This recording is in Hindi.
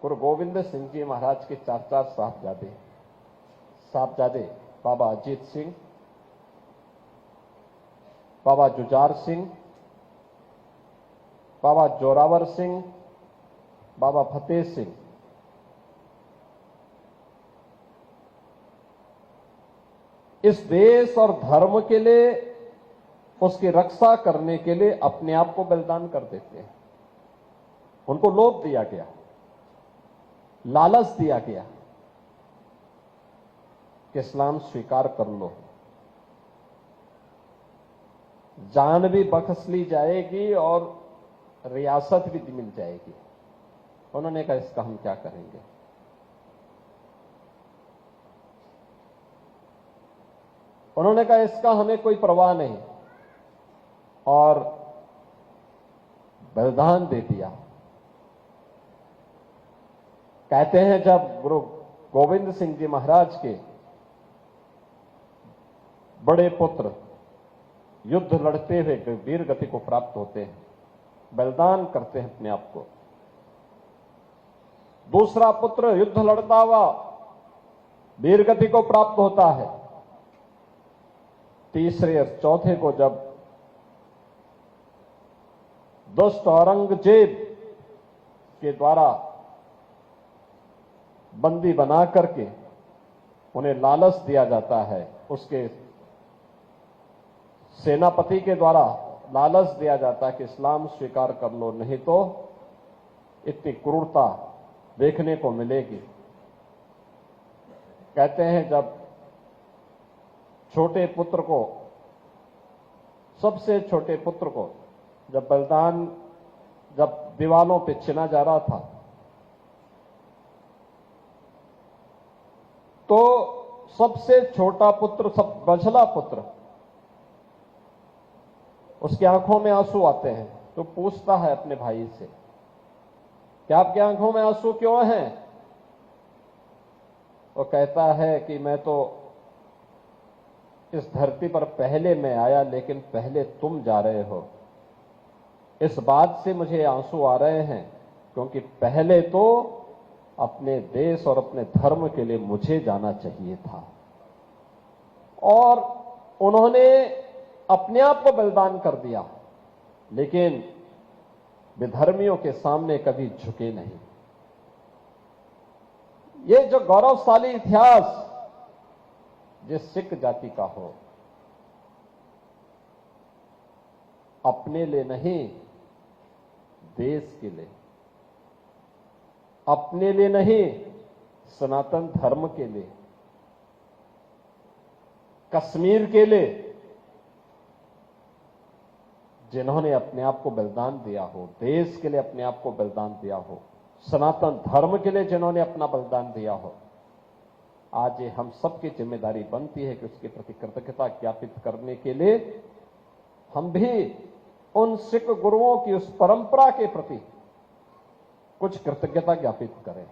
गुरु गोविंद सिंह जी महाराज के चार साहबजादे बाबा अजीत सिंह, बाबा जुझार सिंह, बाबा जोरावर सिंह, बाबा फतेह सिंह, इस देश और धर्म के लिए, उसकी रक्षा करने के लिए अपने आप को बलिदान कर देते हैं। उनको लोभ दिया गया, लालच दिया गया कि इस्लाम स्वीकार कर लो, जान भी बख्श ली जाएगी और रियासत भी मिल जाएगी। उन्होंने कहा इसका हम क्या करेंगे। उन्होंने कहा इसका हमें कोई परवाह नहीं, और बलिदान दे दिया। कहते हैं जब गुरु गोविंद सिंह जी महाराज के बड़े पुत्र युद्ध लड़ते हुए वीर गति को प्राप्त होते हैं, बलिदान करते हैं अपने आप को, दूसरा पुत्र युद्ध लड़ता हुआ वीर गति को प्राप्त होता है, तीसरे और चौथे को जब दुष्ट औरंगजेब के द्वारा बंदी बना करके उन्हें लालच दिया जाता है, उसके सेनापति के द्वारा लालच दिया जाता है कि इस्लाम स्वीकार कर लो, नहीं तो इतनी क्रूरता देखने को मिलेगी। कहते हैं जब छोटे पुत्र को, सबसे छोटे पुत्र को जब बलिदान, जब दीवालों पे चिना जा रहा था, तो सबसे छोटा पुत्र, सब बछला पुत्र, उसकी आंखों में आंसू आते हैं। तो पूछता है अपने भाई से कि आपकी आंखों में आंसू क्यों हैं? वो कहता है कि मैं तो इस धरती पर पहले मैं आया, लेकिन पहले तुम जा रहे हो। इस बात से मुझे आंसू आ रहे हैं क्योंकि पहले तो अपने देश और अपने धर्म के लिए मुझे जाना चाहिए था। और उन्होंने अपने आप को बलिदान कर दिया, लेकिन विधर्मियों के सामने कभी झुके नहीं। ये जो गौरवशाली इतिहास जिस सिख जाति का हो, अपने लिए नहीं, देश के लिए, अपने लिए नहीं, सनातन धर्म के लिए, कश्मीर के लिए, जिन्होंने अपने आप को बलिदान दिया हो, देश के लिए अपने आप को बलिदान दिया हो, सनातन धर्म के लिए जिन्होंने अपना बलिदान दिया हो, आज ये हम सबकी जिम्मेदारी बनती है कि उसके प्रति कृतज्ञता ज्ञापित करने के लिए हम भी उन सिख गुरुओं की उस परंपरा के प्रति कुछ कृतज्ञता ज्ञापित करें।